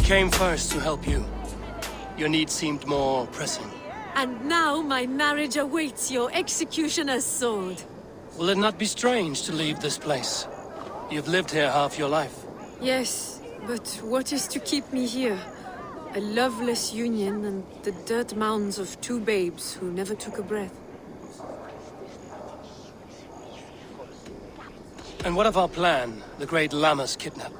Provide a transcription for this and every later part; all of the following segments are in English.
came first to help you. Your need seemed more pressing. And now my marriage awaits your executioner's sword. Will it not be strange to leave this place? You've lived here half your life. Yes, but what is to keep me here? A loveless union and the dirt mounds of two babes who never took a breath. And what of our plan, the great Lammas kidnap?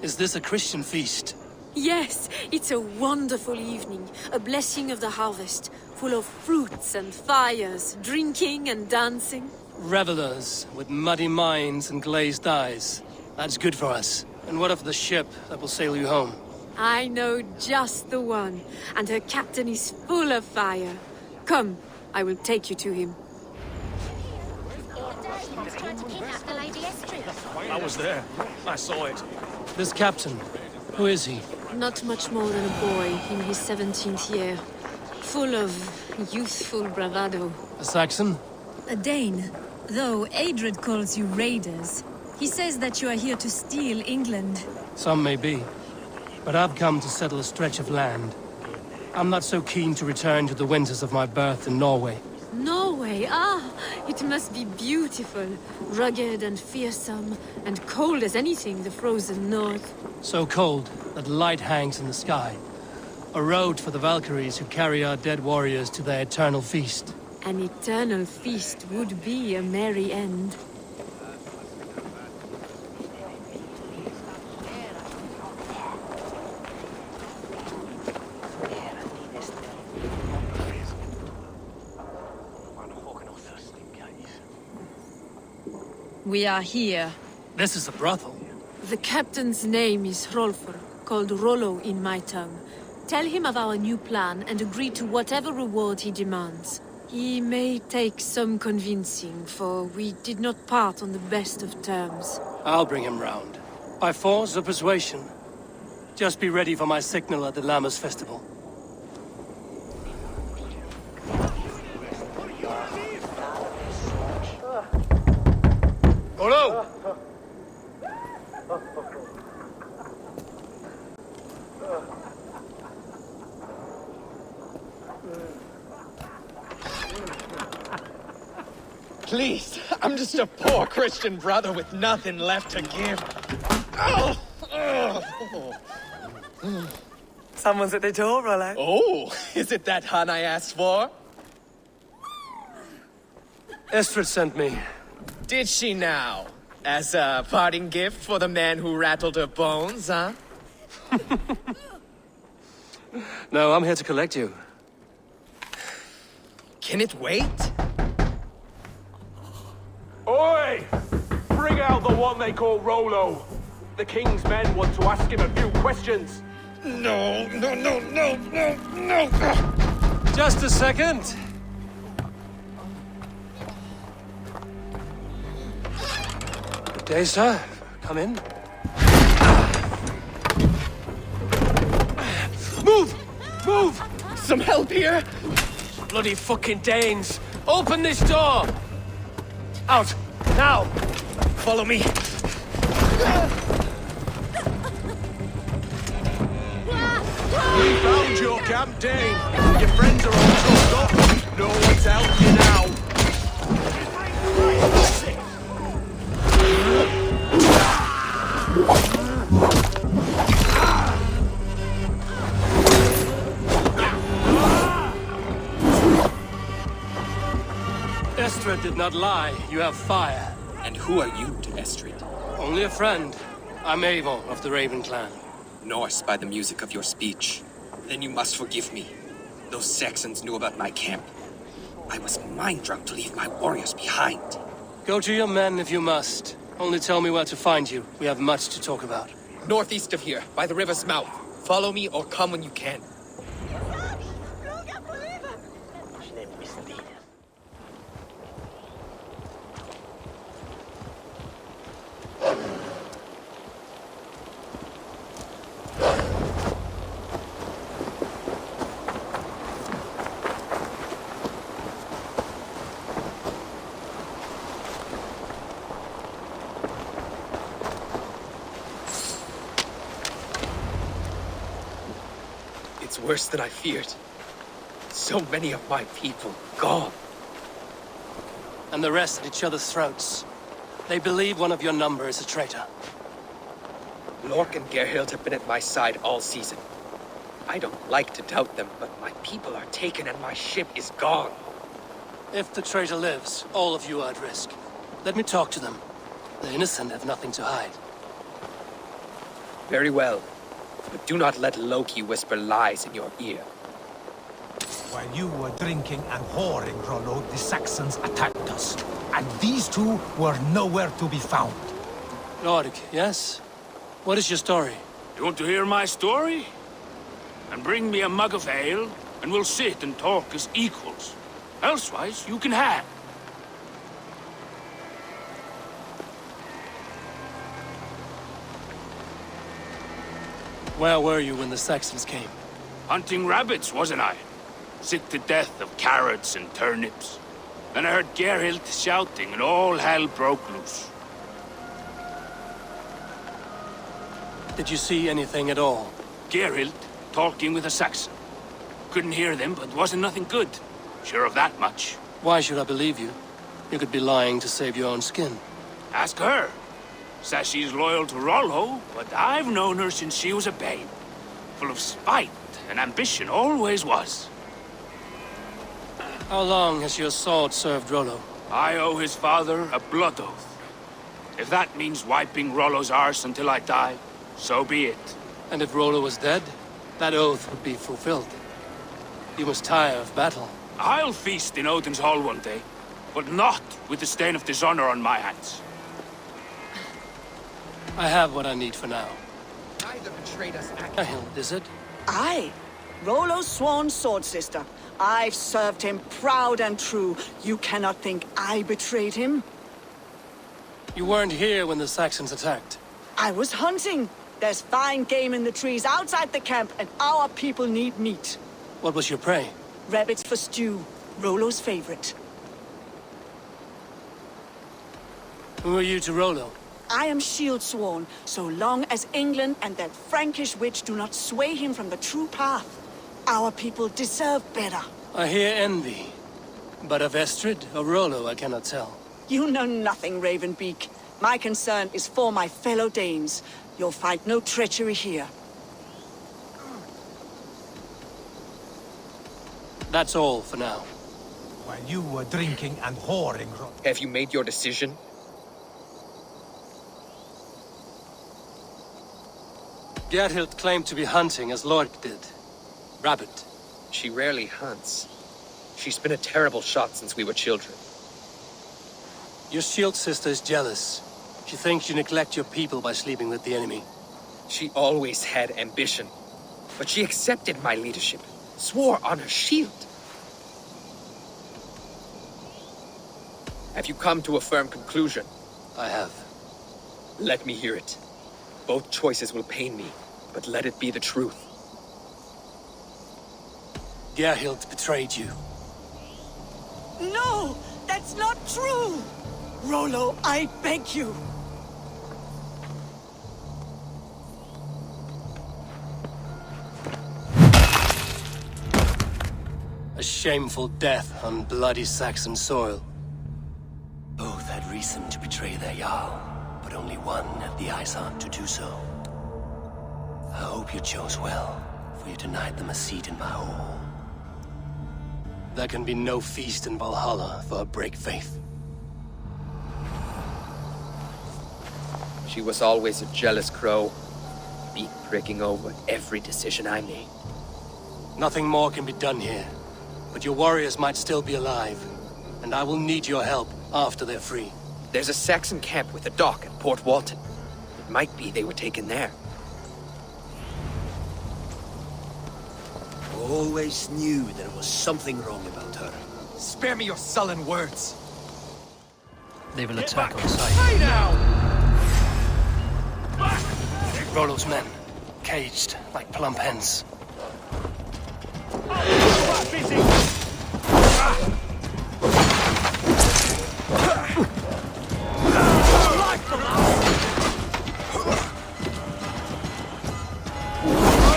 Is this a Christian feast? Yes, it's a wonderful evening, a blessing of the harvest, full of fruits and fires, drinking and dancing. Revelers with muddy minds and glazed eyes. That's good for us. And what of the ship that will sail you home? I know just the one, and her captain is full of fire. Come, I will take you to him. I was there. I saw it. This captain, who is he? Not much more than a boy in his 17th year. Full of youthful bravado. A Saxon? A Dane. Though Eidred calls you raiders. He says that you are here to steal England. Some may be. But I've come to settle a stretch of land. I'm not so keen to return to the winters of my birth in Norway. Norway, it must be beautiful. Rugged and fearsome, and cold as anything the frozen north. So cold that light hangs in the sky. A road for the Valkyries who carry our dead warriors to their eternal feast. An eternal feast would be a merry end. We are here. This is a brothel. The captain's name is Hrolfr, called Rollo in my tongue. Tell him of our new plan and agree to whatever reward he demands. He may take some convincing, for we did not part on the best of terms. I'll bring him round. By force or persuasion. Just be ready for my signal at the Lammas festival. Rollo! Please, I'm just a poor Christian brother with nothing left to give. Someone's at the door, Rollo. Oh, is it that hun I asked for? Estrid sent me. Did she now? As a parting gift for the man who rattled her bones, huh? No, I'm here to collect you. Can it wait? Oi! Bring out the one they call Rollo. The king's men want to ask him a few questions. No. Just a second. Good day, sir. Come in. Move! Move! Some help here? Bloody fucking Danes! Open this door! Out! Now! Follow me. We found your camp, Dane. Your friends are all trussed up. No one's helped you now. Estrid did not lie. You have fire. And who are you to Estrid? Only a friend. I'm Eivor of the Raven clan. Norse by the music of your speech. Then you must forgive me. Those Saxons knew about my camp. I was mind-drunk to leave my warriors behind. Go to your men if you must. Only tell me where to find you. We have much to talk about. Northeast of here, by the river's mouth. Follow me or come when you can. worse than I feared. So many of my people gone. And the rest at each other's throats. They believe one of your number is a traitor. Lork and Gerhild have been at my side all season. I don't like to doubt them, but my people are taken and my ship is gone. If the traitor lives, all of you are at risk. Let me talk to them. The innocent have nothing to hide. Very well. But do not let Loki whisper lies in your ear. While you were drinking and whoring, Rollo, the Saxons attacked us. And these two were nowhere to be found. Lork, yes? What is your story? You want to hear my story? And bring me a mug of ale, and we'll sit and talk as equals. Elsewise, you can hang. Where were you when the Saxons came? Hunting rabbits, wasn't I? Sick to death of carrots and turnips. Then I heard Gerhild shouting, and all hell broke loose. Did you see anything at all? Gerhild talking with a Saxon. Couldn't hear them, but wasn't nothing good. Sure of that much. Why should I believe you? You could be lying to save your own skin. Ask her. Says she's loyal to Rollo, but I've known her since she was a babe. Full of spite and ambition, always was. How long has your sword served Rollo? I owe his father a blood oath. If that means wiping Rollo's arse until I die, so be it. And if Rollo was dead, that oath would be fulfilled. You must tire of battle. I'll feast in Odin's hall one day, but not with the stain of dishonor on my hands. I have what I need for now. Neither betrayed us. Gerhild, is it? Aye. Rollo's sworn sword sister. I've served him proud and true. You cannot think I betrayed him? You weren't here when the Saxons attacked. I was hunting. There's fine game in the trees outside the camp, and our people need meat. What was your prey? Rabbits for stew. Rollo's favorite. Who are you to Rollo? I am shield sworn, so long as England and that Frankish witch do not sway him from the true path. Our people deserve better. I hear envy. But of Estrid or Rollo, I cannot tell. You know nothing, Ravenbeak. My concern is for my fellow Danes. You'll find no treachery here. That's all for now. While you were drinking and whoring, Have you made your decision? Gerhild claimed to be hunting as Lork did. Rabbit. She rarely hunts. She's been a terrible shot since we were children. Your shield sister is jealous. She thinks you neglect your people by sleeping with the enemy. She always had ambition. But she accepted my leadership. Swore on her shield. Have you come to a firm conclusion? I have. Let me hear it. Both choices will pain me, but let it be the truth. Gerhild betrayed you. No! That's not true! Rollo, I beg you! A shameful death on bloody Saxon soil. Both had reason to betray their Jarl, but only one had the eyes on to do so. I hope you chose well, for you denied them a seat in my hall. There can be no feast in Valhalla for a break faith. She was always a jealous crow, beak pricking over every decision I made. Nothing more can be done here, but your warriors might still be alive, and I will need your help after they're free. There's a Saxon camp with a dock at Port Walton. It might be they were taken there. Always knew there was something wrong about her. Spare me your sullen words. They will attack on sight. Hey now! Rollo's men, caged like plump hens. Busy!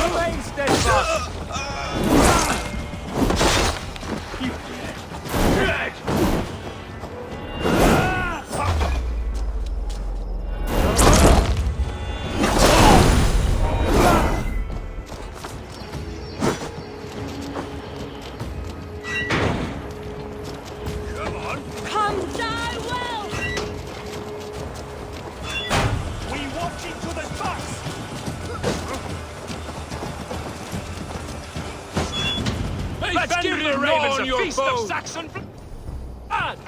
Remain steadfast! Let's give the ravens a feast of Saxon blood!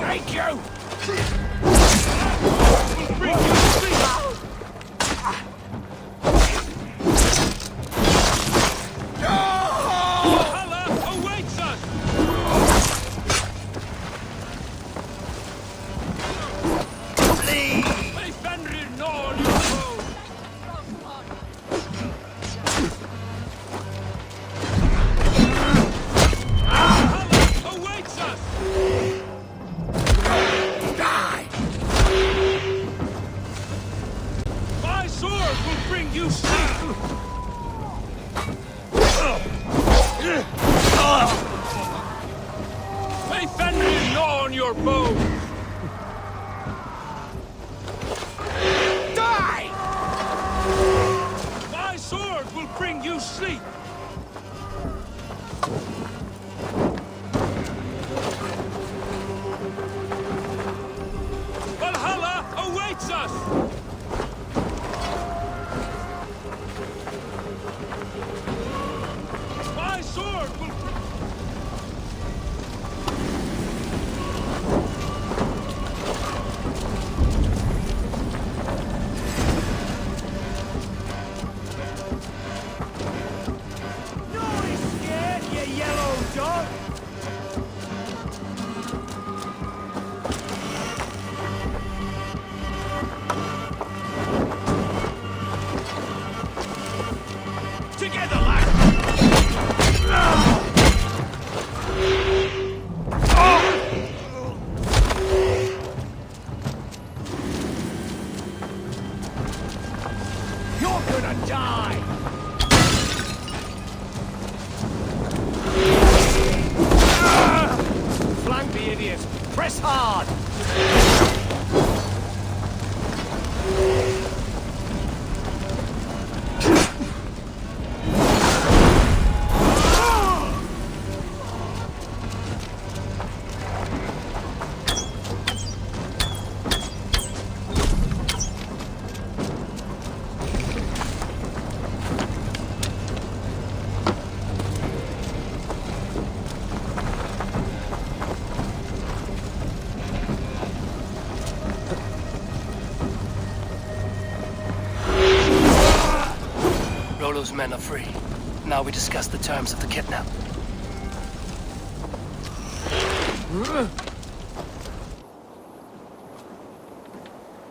Thank you! We'll bring you sleep! Valhalla awaits us! May Fenrir gnaw on your bones! Valhalla awaits us! Die! My sword will bring you sleep! May Fenrir gnaw on your bones! Die! My sword will bring you sleep! Valhalla awaits us! My sword will... Nobody's scared, you yellow dog! Together, You're gonna die! Flank the idiots! Press hard! Rollo's men are free. Now we discuss the terms of the kidnap.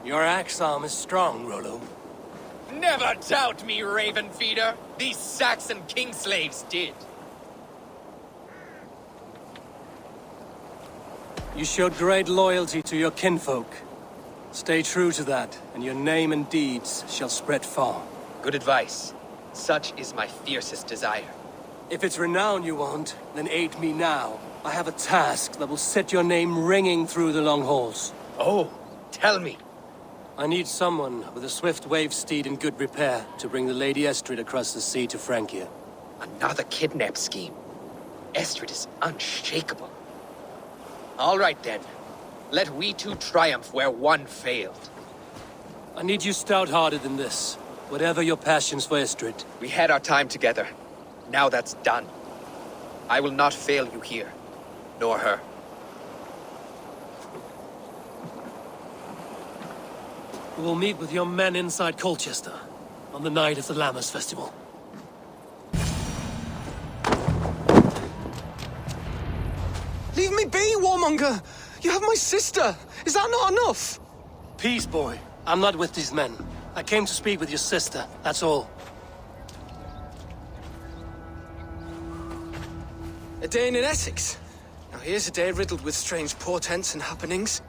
Your axe arm is strong, Rollo. Never doubt me, Raven Feeder. These Saxon king slaves did. You showed great loyalty to your kinfolk. Stay true to that, and your name and deeds shall spread far. Good advice. Such is my fiercest desire. If it's renown you want, then aid me now. I have a task that will set your name ringing through the long halls. Oh, tell me. I need someone with a swift wave steed in good repair to bring the Lady Estrid across the sea to Francia. Another kidnap scheme. Estrid is unshakable. All right then. Let we two triumph where one failed. I need you stout-hearted in this. Whatever your passions for Estrid. We had our time together. Now that's done. I will not fail you here. Nor her. We will meet with your men inside Colchester on the night of the Lammas Festival. Leave me be, warmonger! You have my sister! Is that not enough? Peace, boy. I'm not with these men. I came to speak with your sister, that's all. A day in Essex. Now here's a day riddled with strange portents and happenings.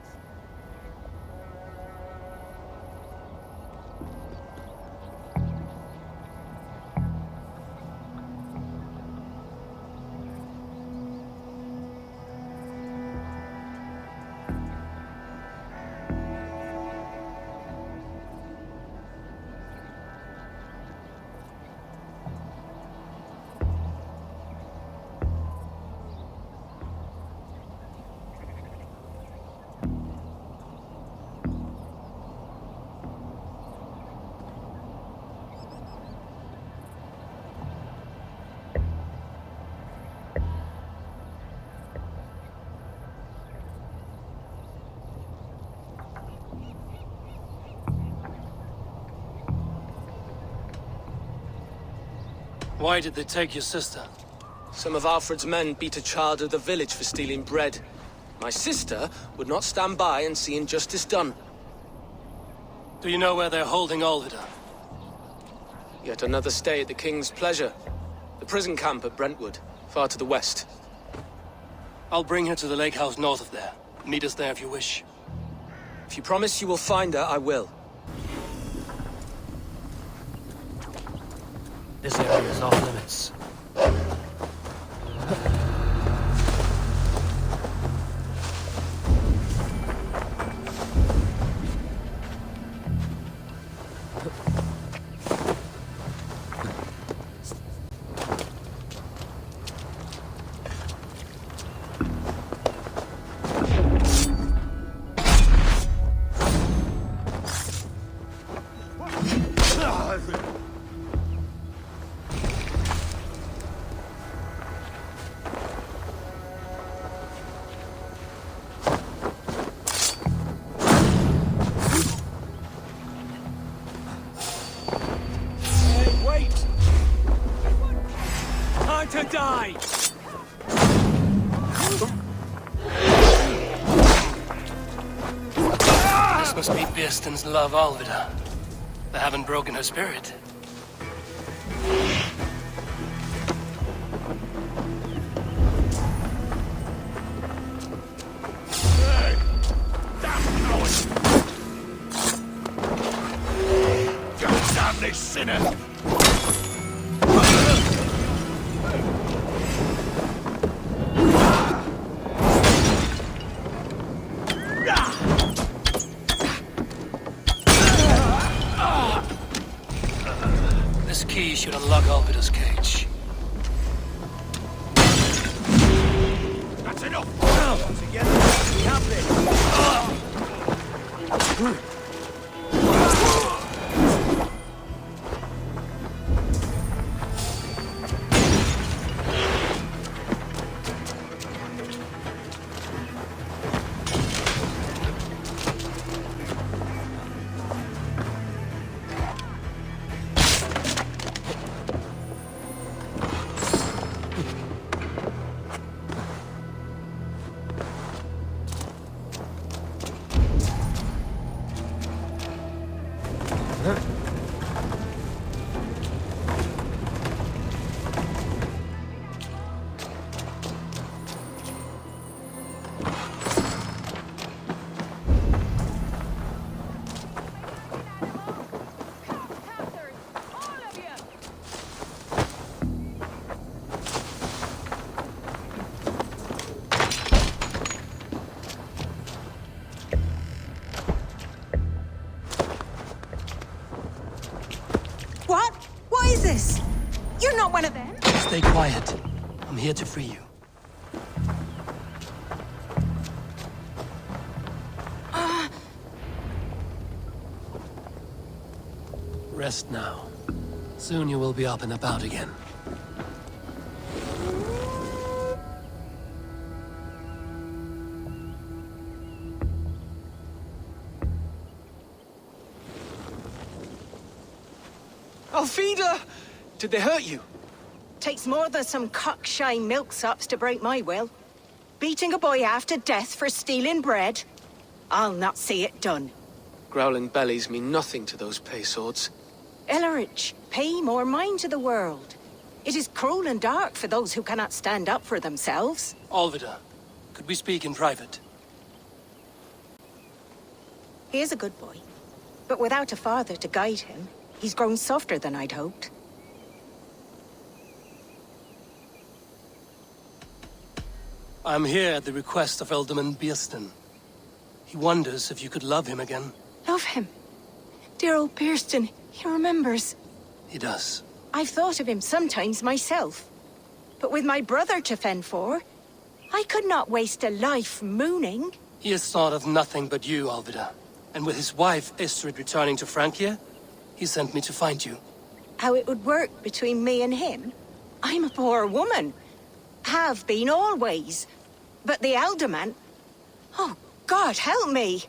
Why did they take your sister? Some of Alfred's men beat a child of the village for stealing bread. My sister would not stand by and see injustice done. Do you know where they're holding Olvida? Yet another stay at the King's pleasure. The prison camp at Brentwood, far to the west. I'll bring her to the lake house north of there. Meet us there if you wish. If you promise you will find her, I will. This area is off limits. To die! This must be Birsten's love, Olvida. They haven't broken her spirit. Go down, this sinner! This key should unlock Olvida's cage. That's enough! Together, we have this! What? What is this? You're not one of them? Stay quiet. I'm here to free you. Rest now. Soon you will be up and about again. Alfida! Did they hurt you? Takes more than some cockshy milksops to break my will. Beating a boy half to death for stealing bread? I'll not see it done. Growling bellies mean nothing to those pay swords. Ellerich, pay more mind to the world. It is cruel and dark for those who cannot stand up for themselves. Olvida, could we speak in private? He is a good boy, but without a father to guide him, he's grown softer than I'd hoped. I'm here at the request of Ealdorman Birsten. He wonders if you could love him again. Love him? Dear old Birsten, he remembers. He does. I've thought of him sometimes myself. But with my brother to fend for, I could not waste a life mooning. He has thought of nothing but you, Olvida. And with his wife, Estrid, returning to Francia, he sent me to find you. How it would work between me and him? I'm a poor woman. Have been always. But the Alderman... Oh, God, help me!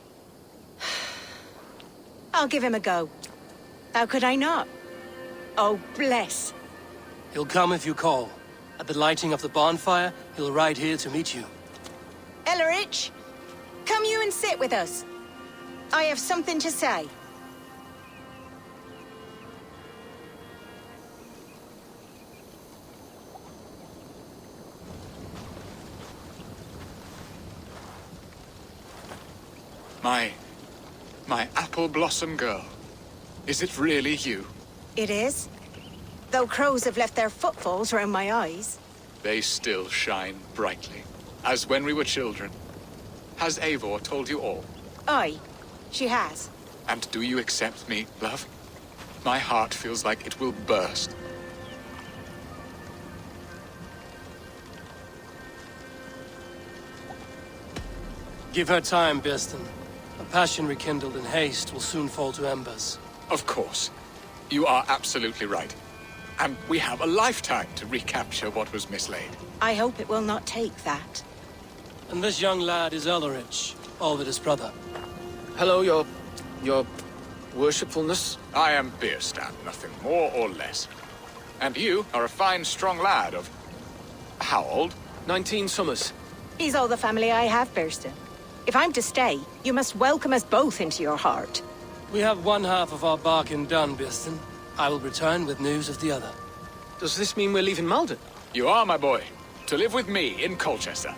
I'll give him a go. How could I not? Oh, bless. He'll come if you call. At the lighting of the bonfire, he'll ride here to meet you. Ellerich, come you and sit with us. I have something to say. My apple blossom girl. Is it really you? It is. Though crows have left their footfalls round my eyes. They still shine brightly, as when we were children. Has Eivor told you all? Aye, she has. And do you accept me, love? My heart feels like it will burst. Give her time, Birsten. A passion rekindled in haste will soon fall to embers. Of course. You are absolutely right. And we have a lifetime to recapture what was mislaid. I hope it will not take that. And this young lad is Ellerich, Alvid's brother. Hello, your worshipfulness. I am Birsten, nothing more or less. And you are a fine, strong lad of... how old? 19 summers. He's all the family I have, Birsten. If I'm to stay, you must welcome us both into your heart. We have one half of our bargain done, Birsten. I will return with news of the other. Does this mean we're leaving Malden? You are, my boy, to live with me in Colchester.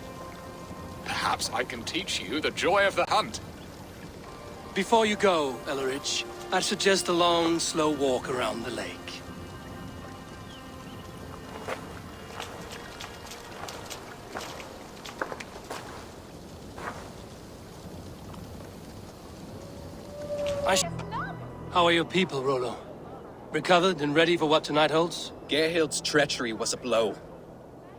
Perhaps I can teach you the joy of the hunt. Before you go, Ellerich, I'd suggest a long, slow walk around the lake. How are your people, Rollo? Recovered and ready for what tonight holds? Gerhild's treachery was a blow.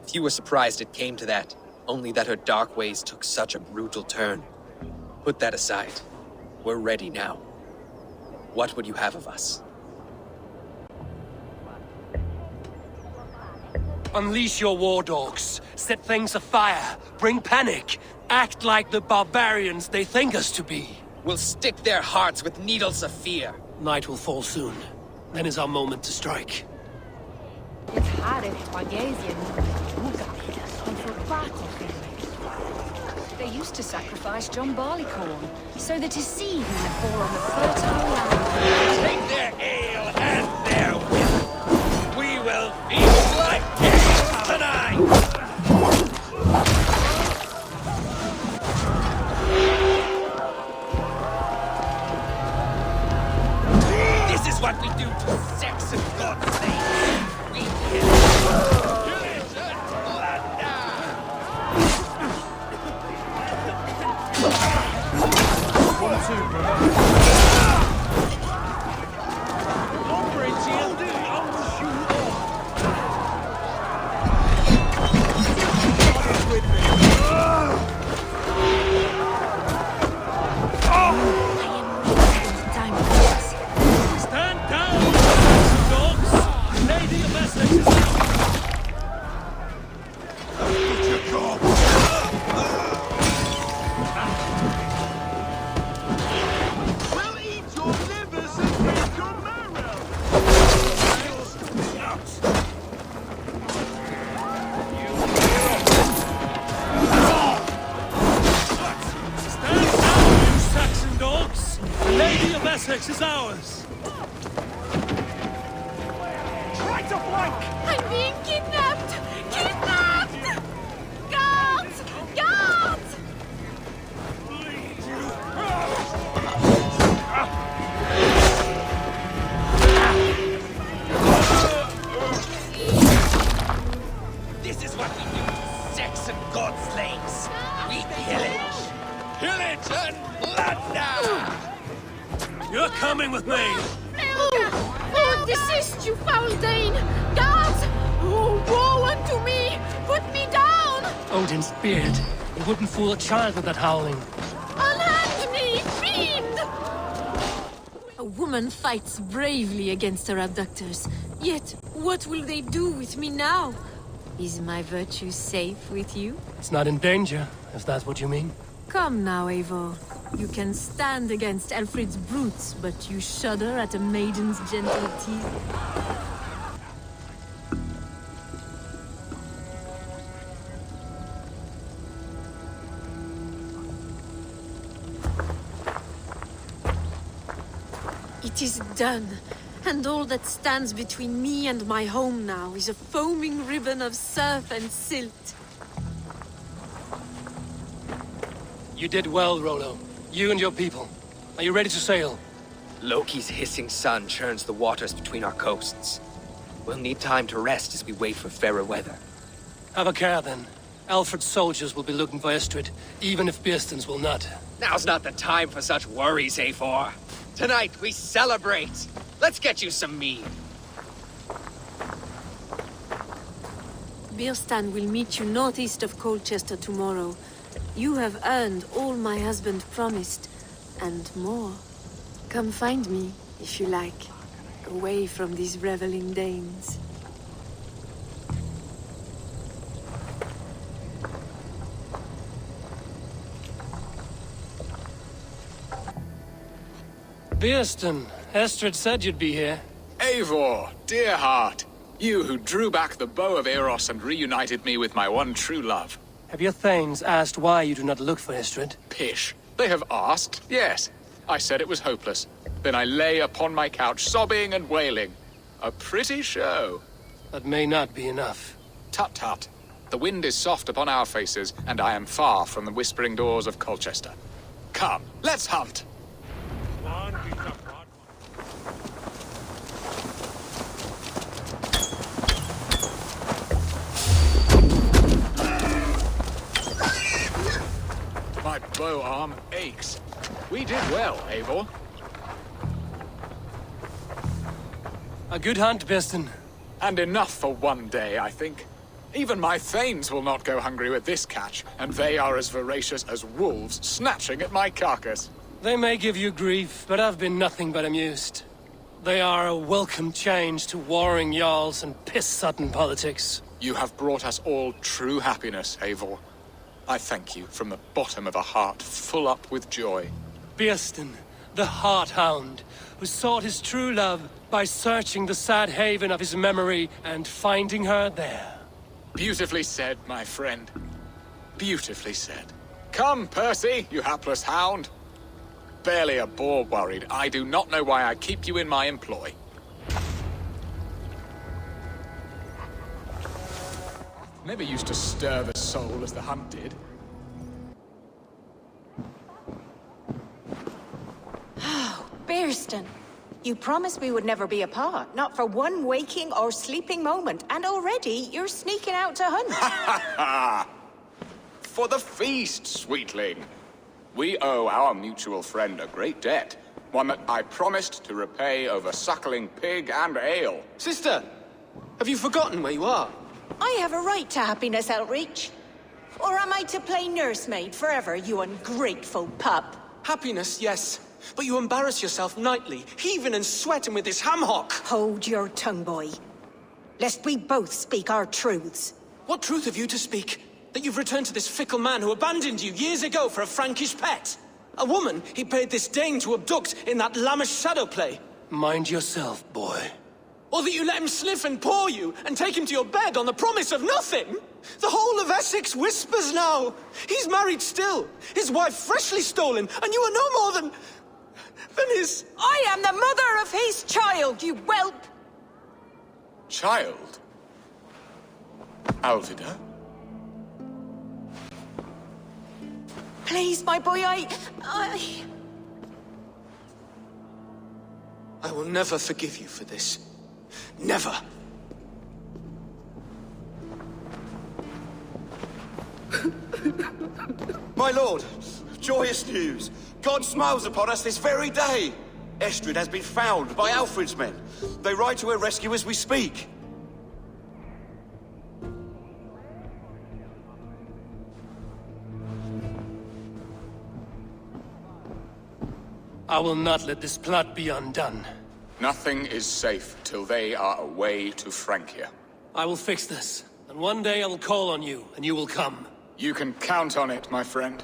Few were surprised it came to that, only that her dark ways took such a brutal turn. Put that aside. We're ready now. What would you have of us? Unleash your war dogs. Set things afire. Bring panic. Act like the barbarians they think us to be. We'll stick their hearts with needles of fear. Night will fall soon. Then is our moment to strike. They used to sacrifice John Barleycorn, so that his seed might fall on the fertile land. Take their ale and their wit. We will feast like kings tonight! This is what we do to Saxon gods' names. We kill it and plunder! Essex is ours! Try to flank! I'm being kidnapped! Kidnapped! Guards! Guards! This is what we do to Saxon god-slaves. We pillage. Pillage and plunder! You're coming with me! Oh, desist, you foul Dane! Guards! Oh, woe unto me! Put me down! Odin's beard. He wouldn't fool a child with that howling. Unhand me, fiend! A woman fights bravely against her abductors. Yet, what will they do with me now? Is my virtue safe with you? It's not in danger, if that's what you mean. Come now, Eivor. You can stand against Alfred's brutes, but you shudder at a maiden's gentle teeth. It is done. And all that stands between me and my home now is a foaming ribbon of surf and silt. You did well, Rollo. You and your people. Are you ready to sail? Loki's hissing sun churns the waters between our coasts. We'll need time to rest as we wait for fairer weather. Have a care, then. Alfred's soldiers will be looking for Estrid, even if Bearstons will not. Now's not the time for such worries, Eivor. Tonight, we celebrate. Let's get you some mead. Birstan will meet you northeast of Colchester tomorrow. You have earned all my husband promised, and more. Come find me, if you like, away from these reveling Danes. Bearston, Estrid said you'd be here. Eivor, dear heart. You who drew back the bow of Eros and reunited me with my one true love. Have your thanes asked why you do not look for Estrid? Pish. They have asked, yes. I said it was hopeless. Then I lay upon my couch, sobbing and wailing. A pretty show. That may not be enough. Tut-tut. The wind is soft upon our faces, and I am far from the whispering doors of Colchester. Come, let's hunt! My bow arm aches. We did well, Eivor. A good hunt, Bearston. And enough for one day, I think. Even my thanes will not go hungry with this catch, and they are as voracious as wolves snatching at my carcass. They may give you grief, but I've been nothing but amused. They are a welcome change to warring jarls and piss-sodden politics. You have brought us all true happiness, Eivor. I thank you from the bottom of a heart full up with joy. Bearston, the Heart-Hound, who sought his true love by searching the sad haven of his memory and finding her there. Beautifully said, my friend. Beautifully said. Come, Percy, you hapless hound. Barely a boar worried. I do not know why I keep you in my employ. Never used to stir the soul as the hunt did. Oh, Bearston. You promised we would never be apart, not for one waking or sleeping moment, and already you're sneaking out to hunt. For the feast, sweetling. We owe our mutual friend a great debt, one that I promised to repay over suckling pig and ale. Sister, have you forgotten where you are? I have a right to happiness, Outreach. Or am I to play nursemaid forever, you ungrateful pup? Happiness, yes. But you embarrass yourself nightly, heaving and sweating with this ham-hock. Hold your tongue, boy. Lest we both speak our truths. What truth have you to speak? That you've returned to this fickle man who abandoned you years ago for a Frankish pet? A woman he paid this Dane to abduct in that lammish shadow play? Mind yourself, boy. Or that you let him sniff and paw you, and take him to your bed on the promise of nothing? The whole of Essex whispers now. He's married still, his wife freshly stolen, and you are no more than his... I am the mother of his child, you whelp! Child? Alvida? Please, my boy, I will never forgive you for this. Never! My lord, joyous news! God smiles upon us this very day! Estrid has been found by Alfred's men. They ride to her rescue as we speak. I will not let this plot be undone. Nothing is safe till they are away to Francia. I will fix this, and one day I will call on you, and you will come. You can count on it, my friend.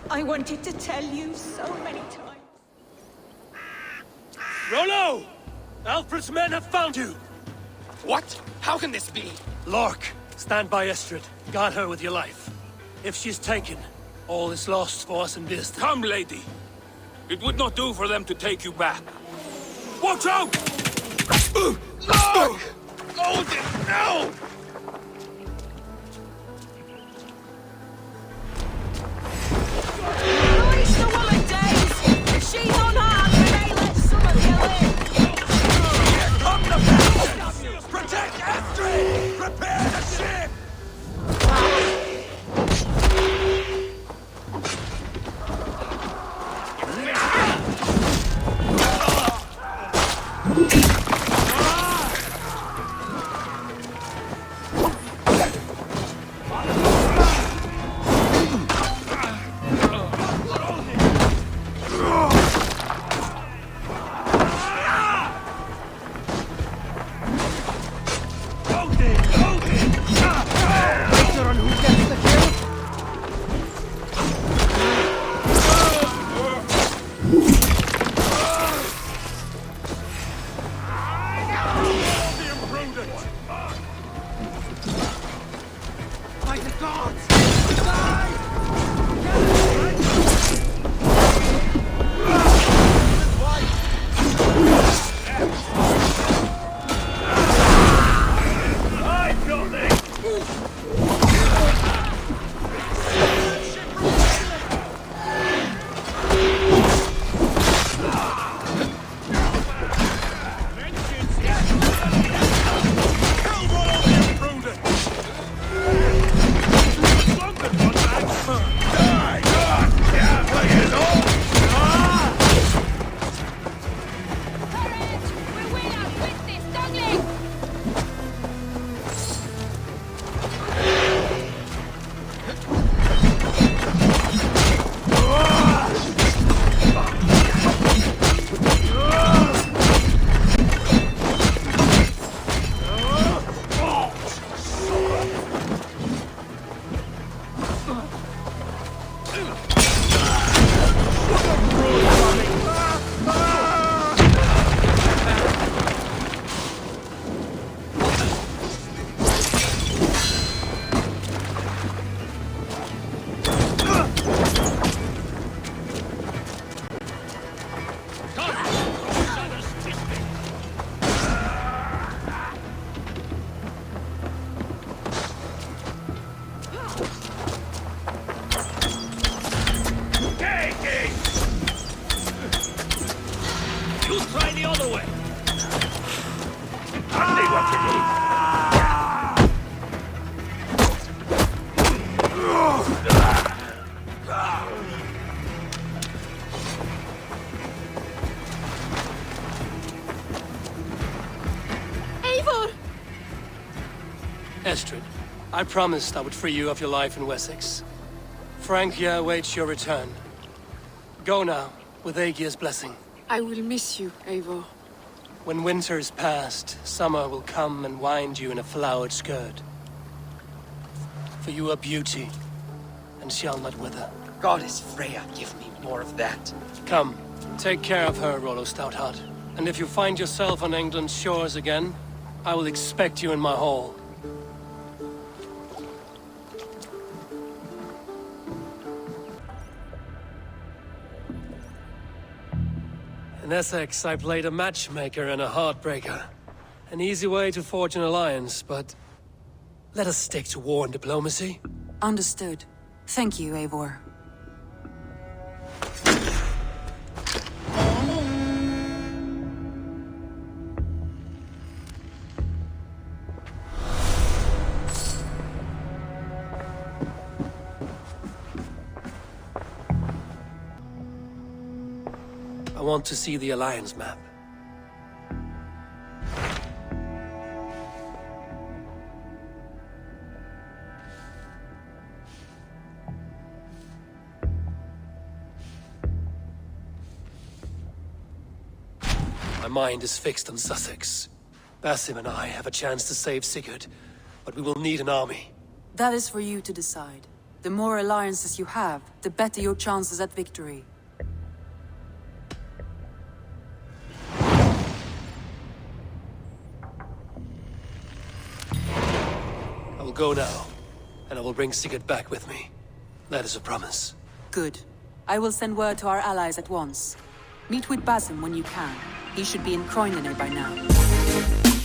I wanted to tell you so many times. Rollo! Alfred's men have found you! What? How can this be? Lork, stand by Estrid. Guard her with your life. If she's taken, All is lost for us in this. Come, lady. It would not do for them to take you back. Watch out! No! Odin, no! Release the woman, Days! If she's unharmed, we may let someone kill in! Here come the bastards! Protect Astrid! Prepare the ship! Estrid, I promised I would free you of your life in Wessex. Frank here awaits your return. Go now, with Aegir's blessing. I will miss you, Eivor. When winter is past, summer will come and wind you in a flowered skirt. For you are beauty, and shall not wither. Goddess Freya, give me more of that. Come, take care of her, Rollo Stoutheart. And if you find yourself on England's shores again, I will expect you in my hall. In Essex, I played a matchmaker and a heartbreaker. An easy way to forge an alliance, but let us stick to war and diplomacy. Understood. Thank you, Eivor. I want to see the alliance map. My mind is fixed on Sussex. Basim and I have a chance to save Sigurd, but we will need an army. That is for you to decide. The more alliances you have, the better your chances at victory. I will go now, and I will bring Sigurd back with me. That is a promise. Good. I will send word to our allies at once. Meet with Basim when you can. He should be in Croinene by now.